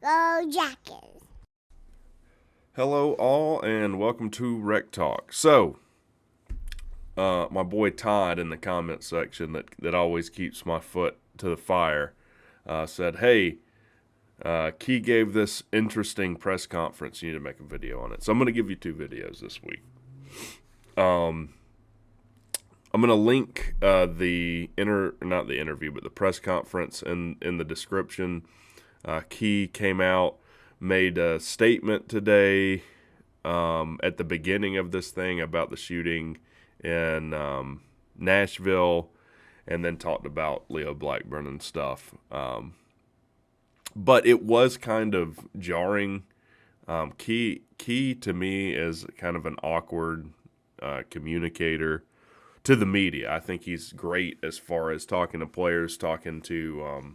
Go Jackers. Hello, all, and welcome to WreckTalk. So, my boy Todd in the comment section that always keeps my foot to the fire said, "Hey, Key gave this interesting press conference. You need to make a video on it." So I'm going to give you two videos this week. I'm going to link not the interview, but the press conference in the description. Key came out, made a statement today at the beginning of this thing about the shooting in Nashville, and then talked about Leo Blackburn and stuff. But it was kind of jarring. Key to me is kind of an awkward communicator to the media. I think he's great as far as talking to players, talking to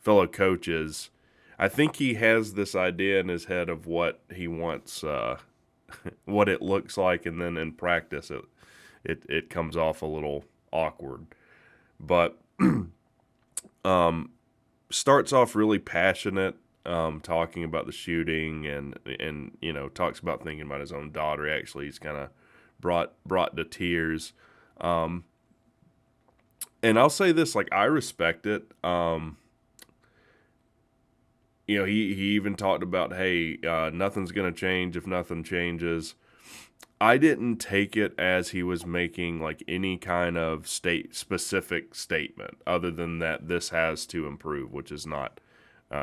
fellow coaches. I think he has this idea in his head of what he wants, what it looks like, and then in practice it comes off a little awkward. But starts off really passionate, talking about the shooting, and talks about thinking about his own daughter. Actually, he's kind of brought to tears. And I'll say this, like, I respect it. He even talked about, hey, nothing's going to change if nothing changes. I didn't take it as he was making like any kind of specific statement other than that this has to improve, which is not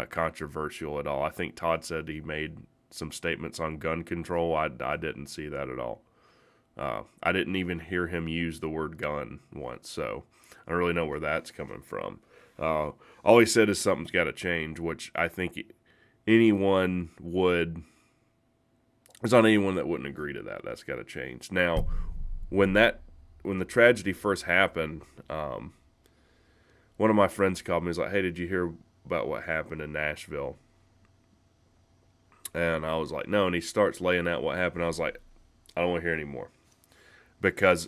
controversial at all. I think Todd said he made some statements on gun control. I didn't see that at all. I didn't even hear him use the word gun once, so I don't really know where that's coming from. All he said is something's got to change, which I think anyone would. There's not anyone that wouldn't agree to that. That's got to change. Now, when the tragedy first happened, one of my friends called me. He's like, "Hey, did you hear about what happened in Nashville?" And I was like, "No." And he starts laying out what happened. I was like, "I don't want to hear anymore," because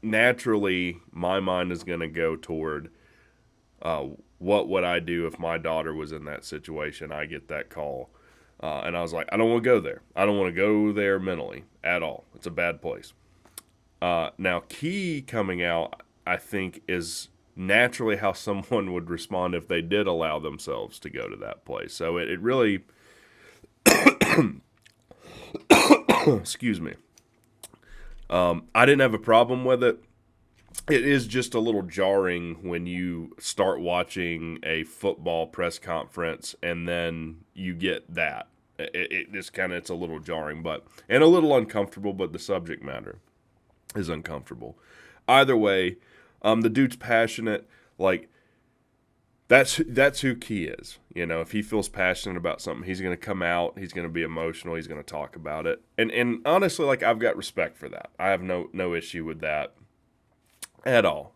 naturally my mind is going to go toward what would I do if my daughter was in that situation. I get that call. And I was like, I don't want to go there. I don't want to go there mentally at all. It's a bad place. Now, Key coming out, I think, is naturally how someone would respond if they did allow themselves to go to that place. So it really, excuse me. I didn't have a problem with it. It is just a little jarring when you start watching a football press conference and then you get that. It just kind of, it's a little jarring, and a little uncomfortable, but the subject matter is uncomfortable. Either way, the dude's passionate. Like, that's who Key is. If he feels passionate about something, he's going to come out. He's going to be emotional. He's going to talk about it. And honestly, like, I've got respect for that. I have no issue with that at all.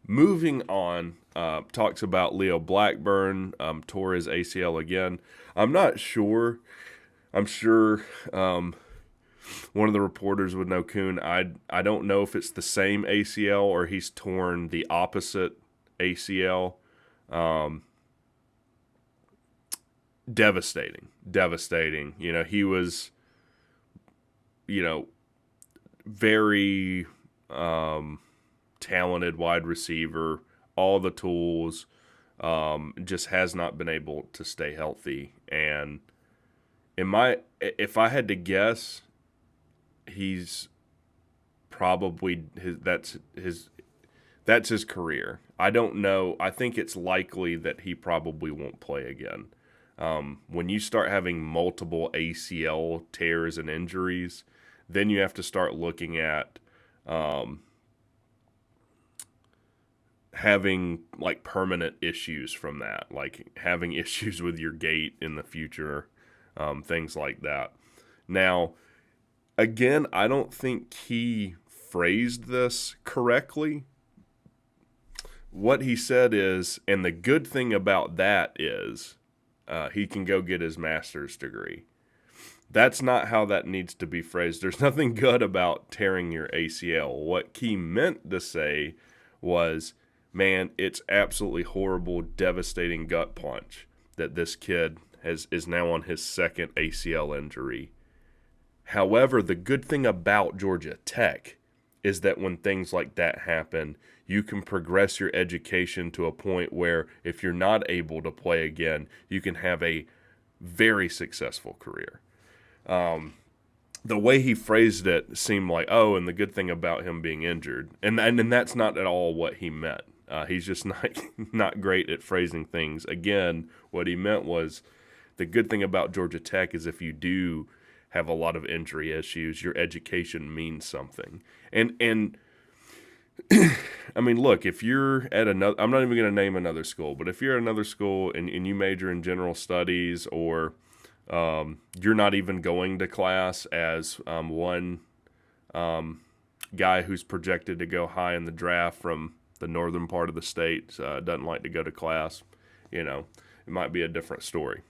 Moving on, talks about Leo Blackburn, tore his ACL again. I'm not sure. I'm sure one of the reporters would know, Kuhn. I don't know if it's the same ACL or he's torn the opposite ACL. Devastating. He was, very talented wide receiver, all the tools, just has not been able to stay healthy. And if I had to guess, he's probably that's his career. I don't know. I think it's likely that he probably won't play again. When you start having multiple ACL tears and injuries, then you have to start looking at having like permanent issues from that, like having issues with your gait in the future, things like that. Now, again, I don't think he phrased this correctly. What he said is, and the good thing about that is, he can go get his master's degree. That's not how that needs to be phrased. There's nothing good about tearing your ACL. What Key meant to say was, man, it's absolutely horrible, devastating gut punch. that this kid is now on his second ACL injury. However, the good thing about Georgia Tech is that when things like that happen, you can progress your education to a point where if you're not able to play again, you can have a very successful career. The way he phrased it seemed like, oh, and the good thing about him being injured. And that's not at all what he meant. He's just not great at phrasing things. Again, what he meant was the good thing about Georgia Tech is if you do have a lot of injury issues, your education means something. And I mean, look, if you're at another, I'm not even going to name another school, but if you're at another school and you major in general studies, or you're not even going to class, as one guy who's projected to go high in the draft from the northern part of the state doesn't like to go to class, it might be a different story.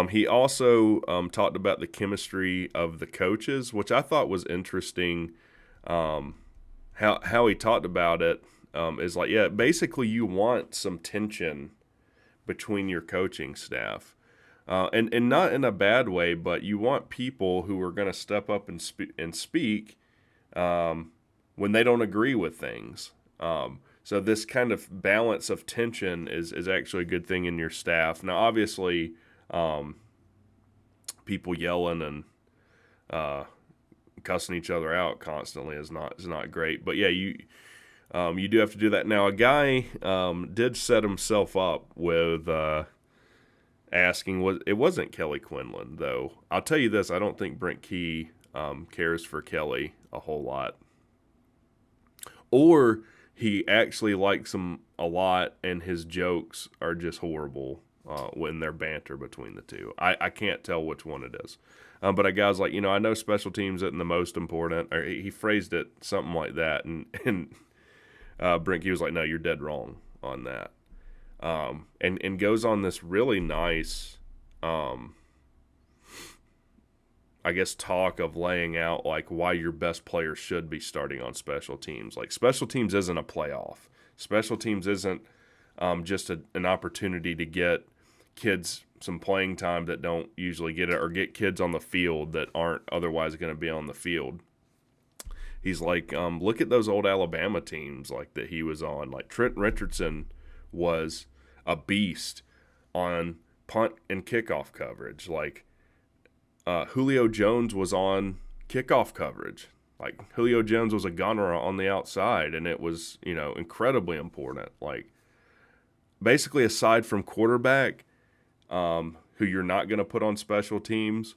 He also talked about the chemistry of the coaches, which I thought was interesting. How he talked about it is like, yeah, basically you want some tension between your coaching staff. And not in a bad way, but you want people who are going to step up and speak when they don't agree with things. So this kind of balance of tension is actually a good thing in your staff. Now, obviously, people yelling and cussing each other out constantly is not great. But yeah, you do have to do that. Now, a guy did set himself up with asking, it wasn't Kelly Quinlan, though. I'll tell you this, I don't think Brent Key cares for Kelly a whole lot. Or he actually likes him a lot, and his jokes are just horrible when they're banter between the two. I can't tell which one it is. But a guy's like, I know special teams isn't the most important. Or he phrased it something like that, and Brent Key was like, no, you're dead wrong on that. And goes on this really nice, I guess, talk of laying out like why your best players should be starting on special teams. Like, special teams isn't a playoff. Special teams isn't just an opportunity to get kids some playing time that don't usually get it, or get kids on the field that aren't otherwise going to be on the field. He's like, look at those old Alabama teams like that he was on. Like, Trent Richardson was a beast on punt and kickoff coverage. Like, Julio Jones was on kickoff coverage. Like, Julio Jones was a gunner on the outside, and it was, incredibly important. Like, basically, aside from quarterback, who you're not going to put on special teams,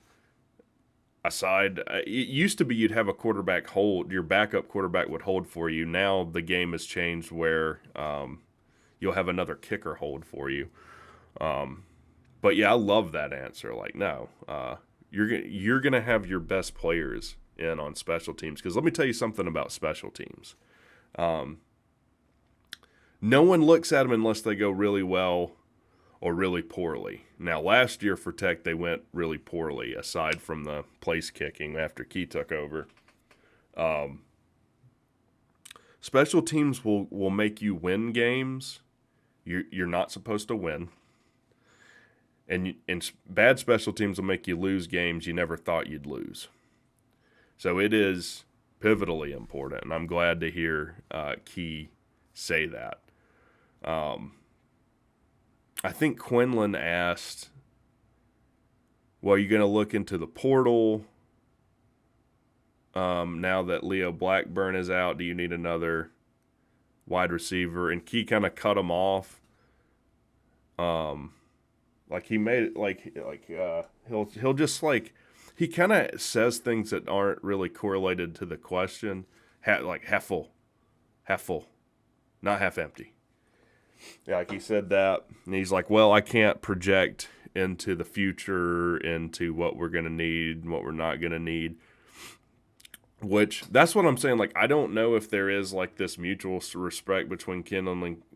it used to be you'd have a quarterback hold, your backup quarterback would hold for you. Now the game has changed where you'll have another kicker hold for you. But yeah, I love that answer. Like, no, you're gonna have your best players in on special teams, because let me tell you something about special teams. No one looks at them unless they go really well or really poorly. Now, last year for Tech, they went really poorly, aside from the place kicking after Key took over. Special teams will make you win games you're not supposed to win. And bad special teams will make you lose games you never thought you'd lose. So it is pivotally important, and I'm glad to hear Key say that. I think Quinlan asked, well, are you going to look into the portal now that Leo Blackburn is out? Do you need another wide receiver? And Key kind of cut him off. Like, he made it he'll just he kind of says things that aren't really correlated to the question. Half full, not half empty. Yeah, like he said that, and he's like, well, I can't project into the future, into what we're going to need and what we're not going to need. Which, that's what I'm saying. Like, I don't know if there is, this mutual respect between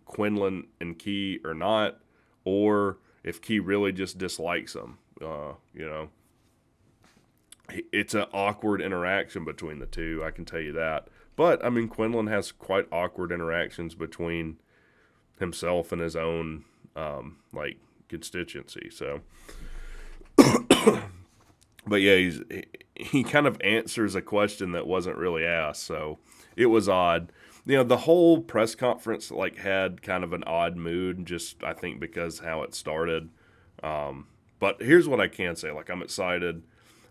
Quinlan and Key or not, or if Key really just dislikes him. It's an awkward interaction between the two, I can tell you that. But, I mean, Quinlan has quite awkward interactions between himself and his own constituency. So, but yeah, he kind of answers a question that wasn't really asked. So it was odd. The whole press conference had kind of an odd mood, just I think because how it started. But here's what I can say: I'm excited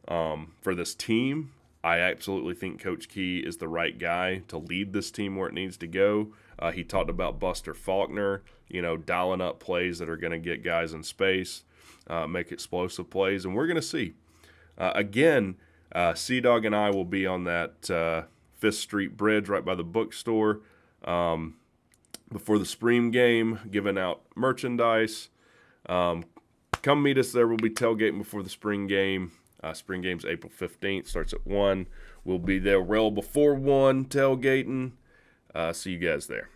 for this team. I absolutely think Coach Key is the right guy to lead this team where it needs to go. He talked about Buster Faulkner, dialing up plays that are going to get guys in space, make explosive plays, and we're going to see. Again, Sea-Dog and I will be on that Fifth Street Bridge right by the bookstore before the spring game, giving out merchandise. Come meet us there. We'll be tailgating before the spring game. Spring game's April 15th, starts at 1. We'll be there well before 1, tailgating. See you guys there.